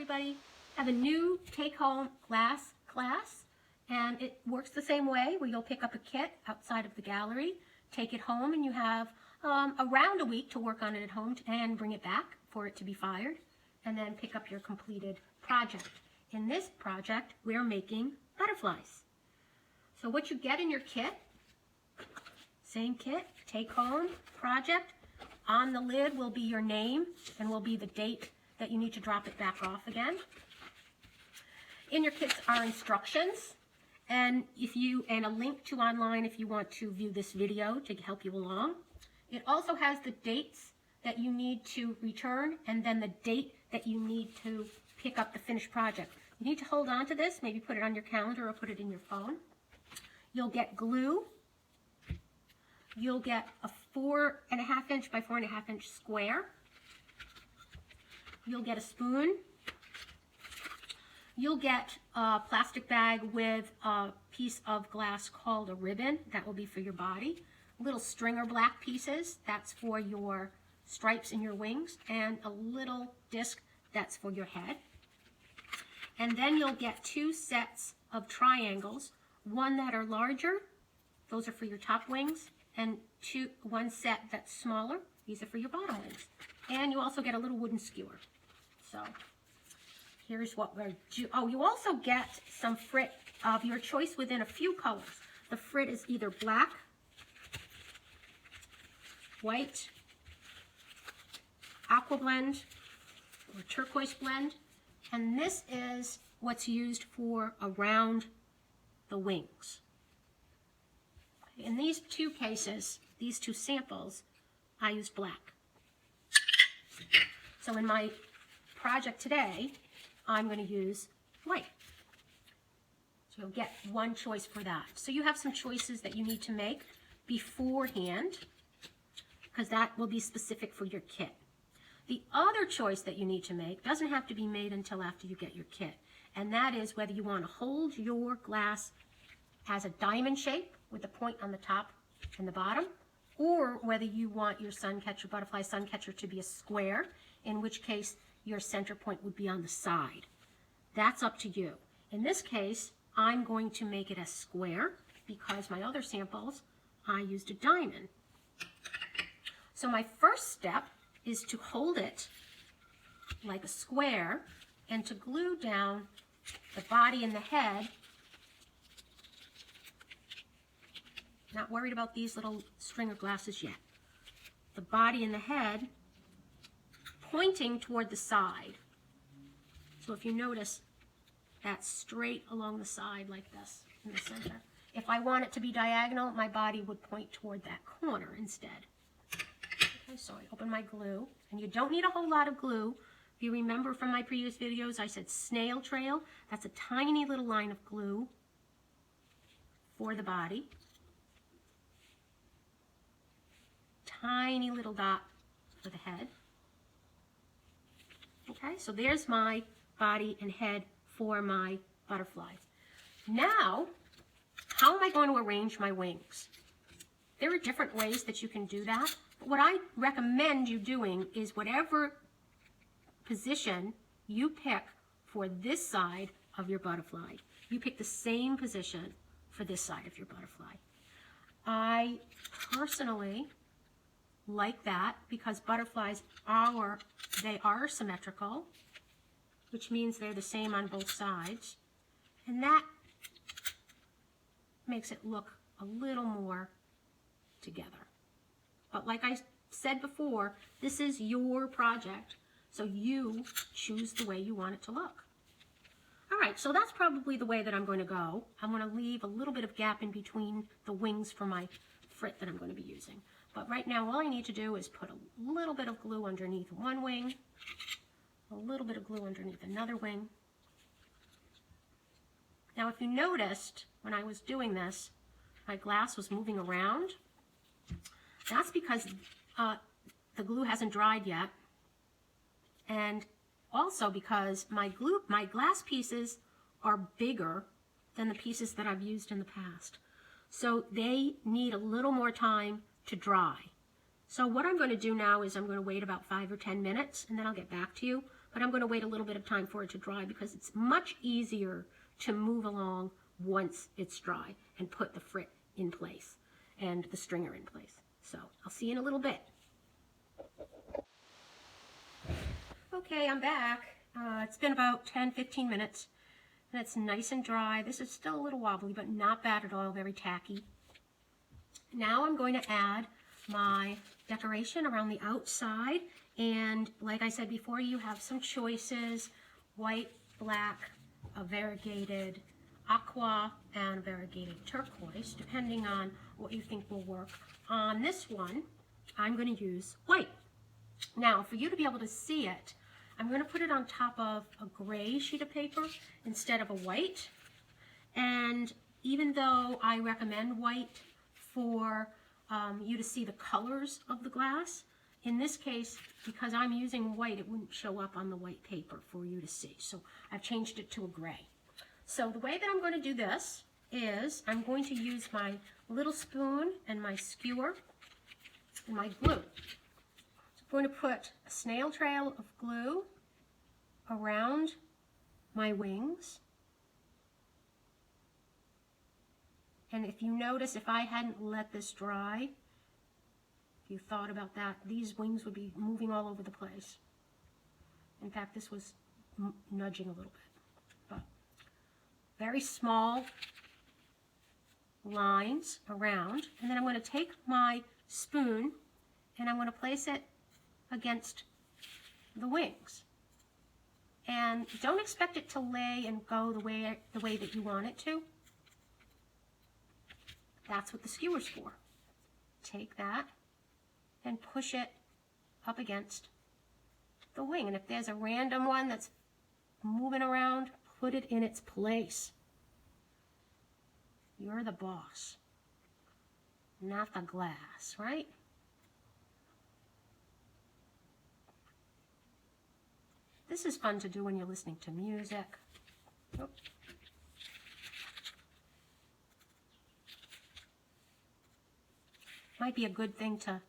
everybody. I have a new take-home glass class, and it works the same way where you'll pick up a kit outside of the gallery, take it home, and you have around a week to work on it at home and bring it back for it to be fired, and then pick up your completed project. In this project, we're making butterflies. So what you get in your kit, same kit, take home, project. On the lid will be your name and will be the date that you need to drop it back off again. In your kits are instructions and a link to online if you want to view this video to help you along. It also has the dates that you need to return and then the date that you need to pick up the finished project. You need to hold on to this, maybe put it on your calendar or put it in your phone. You'll get glue. You'll get a 4.5 inch by 4.5 inch square. You'll get a spoon. You'll get a plastic bag with a piece of glass called a ribbon. That will be for your body. Little stringer black pieces. That's for your stripes in your wings. And a little disc. That's for your head. And then you'll get 2 sets of triangles. One that are larger. Those are for your top wings. And one set that's smaller. These are for your bottom wings. And you also get a little wooden skewer. So here's what we're doing. Oh, you also get some frit of your choice within a few colors. The frit is either black, white, aqua blend, or turquoise blend. And this is what's used for around the wings. In these 2 cases, these 2 samples, I used black. So in my project today, I'm going to use white. So you'll get one choice for that. So you have some choices that you need to make beforehand, because that will be specific for your kit. The other choice that you need to make doesn't have to be made until after you get your kit, and that is whether you want to hold your glass as a diamond shape with a point on the top and the bottom, or whether you want your sun catcher, butterfly sun catcher, to be a square, in which case your center point would be on the side. That's up to you. In this case, I'm going to make it a square because my other samples, I used a diamond. So my first step is to hold it like a square and to glue down the body and the head. Not worried about these little stringer glasses yet. The body and the head pointing toward the side. So if you notice, that's straight along the side like this in the center. If I want it to be diagonal, my body would point toward that corner instead. Okay, so I open my glue, and you don't need a whole lot of glue. If you remember from my previous videos, I said snail trail. That's a tiny little line of glue for the body. Tiny little dot for the head. Okay, so there's my body and head for my butterfly. Now, how am I going to arrange my wings? There are different ways that you can do that. But what I recommend you doing is whatever position you pick for this side of your butterfly, you pick the same position for this side of your butterfly. I personally like that because butterflies are symmetrical, which means they're the same on both sides, and that makes it look a little more together. But like I said before, this is your project, so you choose the way you want it to look. All right, so that's probably the way that I'm going to go. I'm going to leave a little bit of gap in between the wings for my frit that I'm going to be using. But right now, all I need to do is put a little bit of glue underneath one wing, a little bit of glue underneath another wing. Now, if you noticed, when I was doing this, my glass was moving around. That's because the glue hasn't dried yet, and also because my glass pieces are bigger than the pieces that I've used in the past. So they need a little more time to dry. So what I'm going to do now is I'm going to wait about 5 or 10 minutes and then I'll get back to you. but I'm going to wait a little bit of time for it to dry because it's much easier to move along once it's dry and put the frit in place and the stringer in place. So I'll see you in a little bit. Okay, I'm back. It's been about 10-15 minutes and it's nice and dry. This is still a little wobbly, but not bad at all, very tacky. Now I'm going to add my decoration around the outside, and like I said before, you have some choices: white, black, a variegated aqua, and a variegated turquoise, depending on what you think will work. On this one, I'm going to use white. Now, for you to be able to see it, I'm going to put it on top of a gray sheet of paper instead of a white. And even though I recommend white for you to see the colors of the glass, in this case, because I'm using white, it wouldn't show up on the white paper for you to see. So I've changed it to a gray. So the way that I'm going to do this is I'm going to use my little spoon and my skewer and my glue. So I'm going to put a snail trail of glue around my wings. And if you notice, if I hadn't let this dry, if you thought about that, these wings would be moving all over the place. In fact, this was nudging a little bit. But very small lines around. And then I'm going to take my spoon and I'm going to place it against the wings. And don't expect it to lay and go the way that you want it to. That's what the skewer's for. Take that and push it up against the wing. And if there's a random one that's moving around, put it in its place. You're the boss, not the glass, right? This is fun to do when you're listening to music. Oh. Might be a good thing to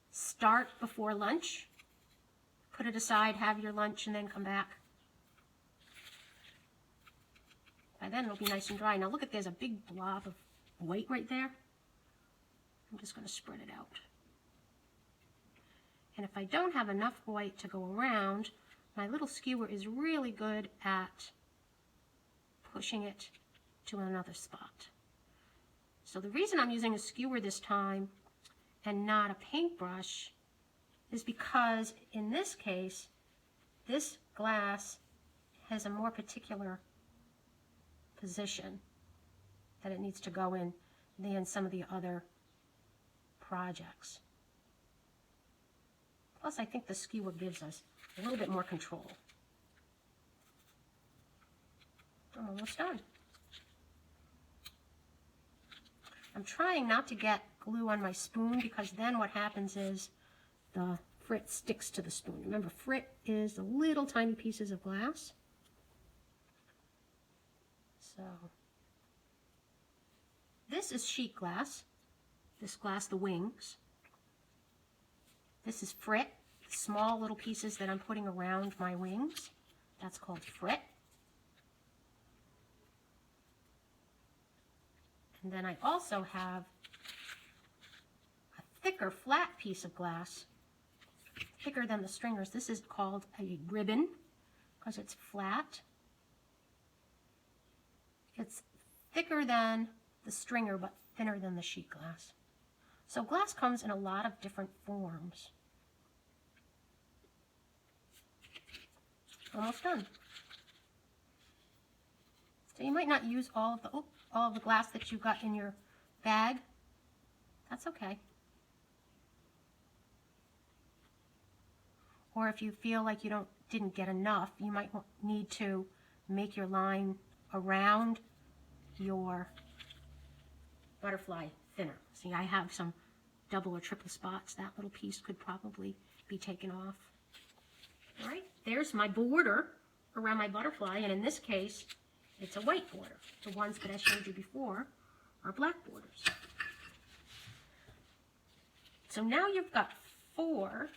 start before lunch. Put it aside, have your lunch, and then come back. By then it'll be nice and dry. Now look at, there's a big blob of white right there. I'm just going to spread it out. And if I don't have enough white to go around, my little skewer is really good at pushing it to another spot. So the reason I'm using a skewer this time and not a paintbrush is because in this case, this glass has a more particular position that it needs to go in than some of the other projects. Plus, I think the skewer gives us a little bit more control. I'm almost done. I'm trying not to get glue on my spoon because then what happens is the frit sticks to the spoon. Remember, frit is the little tiny pieces of glass. So this is sheet glass. This glass, the wings. This is frit, the small little pieces that I'm putting around my wings. That's called frit. And then I also have a thicker, flat piece of glass, thicker than the stringers. This is called a ribbon because it's flat. It's thicker than the stringer, but thinner than the sheet glass. So glass comes in a lot of different forms. Almost done. So you might not use all of the glass that you got in your bag. That's okay. Or if you feel like you didn't get enough, you might need to make your line around your butterfly thinner. See, I have some double or triple spots. That little piece could probably be taken off. All right, there's my border around my butterfly, and in this case, it's a white border. The ones that I showed you before are black borders. So now you've got 4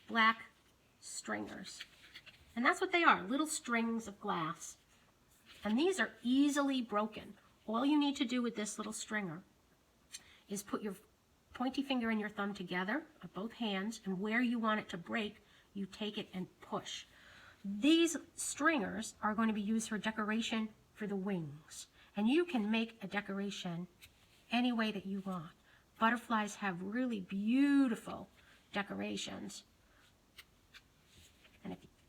black stringers. And that's what they are, little strings of glass. And these are easily broken. All you need to do with this little stringer is put your pointy finger and your thumb together of both hands, and where you want it to break, you take it and push. These stringers are going to be used for decoration for the wings. And you can make a decoration any way that you want. Butterflies have really beautiful decorations.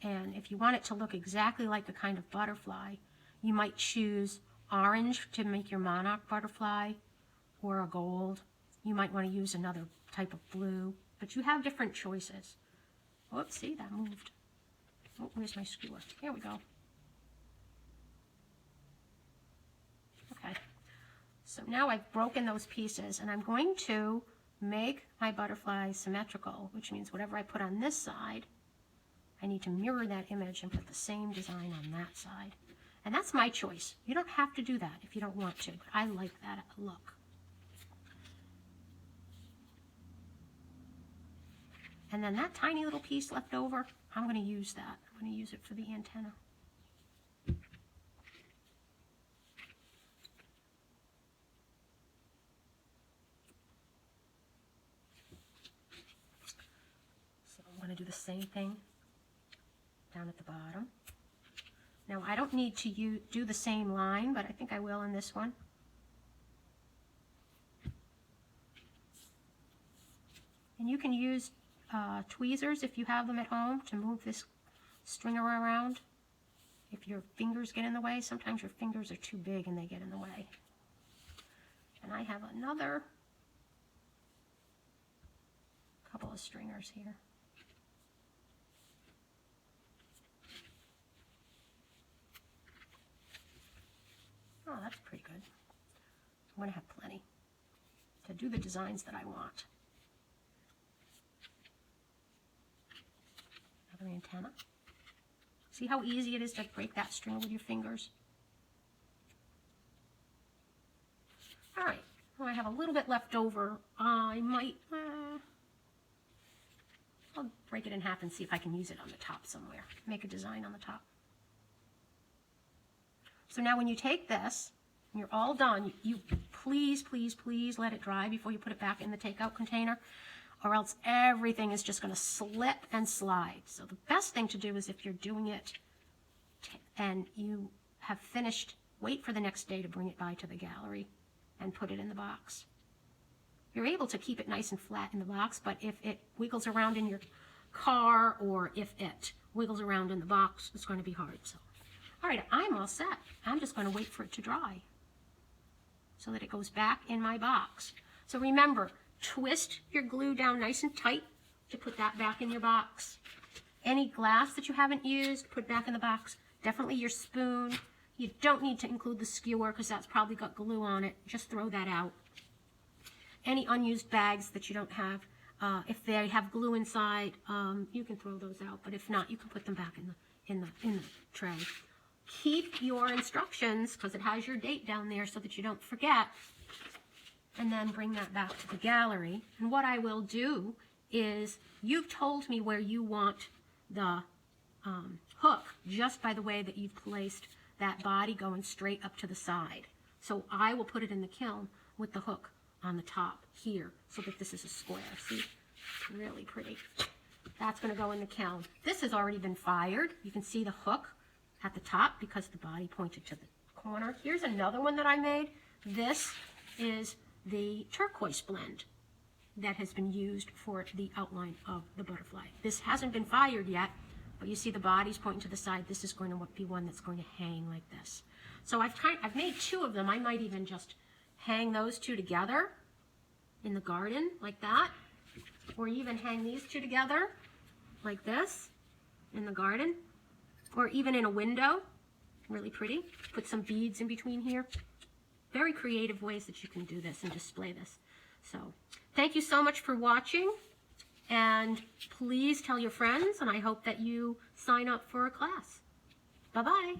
And if you want it to look exactly like a kind of butterfly, you might choose orange to make your monarch butterfly, or a gold. You might want to use another type of blue, but you have different choices. Whoops, see, that moved. Oh, where's my skewer? Here we go. Okay, so now I've broken those pieces, and I'm going to make my butterfly symmetrical, which means whatever I put on this side, I need to mirror that image and put the same design on that side. And that's my choice. You don't have to do that if you don't want to, but I like that look. And then that tiny little piece left over, I'm going to use that. I'm going to use it for the antenna. So I'm going to do the same thing down at the bottom. Now I don't need to do the same line, but I think I will in this one. And you can use tweezers if you have them at home to move this stringer around. If your fingers get in the way, sometimes your fingers are too big and they get in the way. And I have another couple of stringers here. Oh, that's pretty good. I'm going to have plenty to do the designs that I want. Another antenna. See how easy it is to break that string with your fingers? All right, well, I have a little bit left over. I might, I'll break it in half and see if I can use it on the top somewhere. Make a design on the top. So now when you take this, and you're all done, you please, please, please let it dry before you put it back in the takeout container, or else everything is just going to slip and slide. So the best thing to do is, if you're doing it and you have finished, wait for the next day to bring it by to the gallery and put it in the box. You're able to keep it nice and flat in the box, but if it wiggles around in your car, or if it wiggles around in the box, it's going to be hard. So, all right, I'm all set. I'm just going to wait for it to dry so that it goes back in my box. So remember, twist your glue down nice and tight to put that back in your box. Any glass that you haven't used, put back in the box. Definitely your spoon. You don't need to include the skewer because that's probably got glue on it. Just throw that out. Any unused bags that you don't have, if they have glue inside, you can throw those out. But if not, you can put them back in the tray. Keep your instructions, because it has your date down there so that you don't forget, and then bring that back to the gallery. And what I will do is, you've told me where you want the hook just by the way that you've placed that body going straight up to the side. So I will put it in the kiln with the hook on the top here so that this is a square. See, it's really pretty. That's going to go in the kiln. This has already been fired. You can see the hook at the top because the body pointed to the corner. Here's another one that I made. This is the turquoise blend that has been used for the outline of the butterfly. This hasn't been fired yet, but you see the body's pointing to the side. This is going to be one that's going to hang like this. So I've made two of them. I might even just hang those two together in the garden like that, or even hang these two together like this in the garden, or even in a window. Really pretty. Put some beads in between here. Very creative ways that you can do this and display this. So thank you so much for watching, and please tell your friends, and I hope that you sign up for a class. Bye-bye.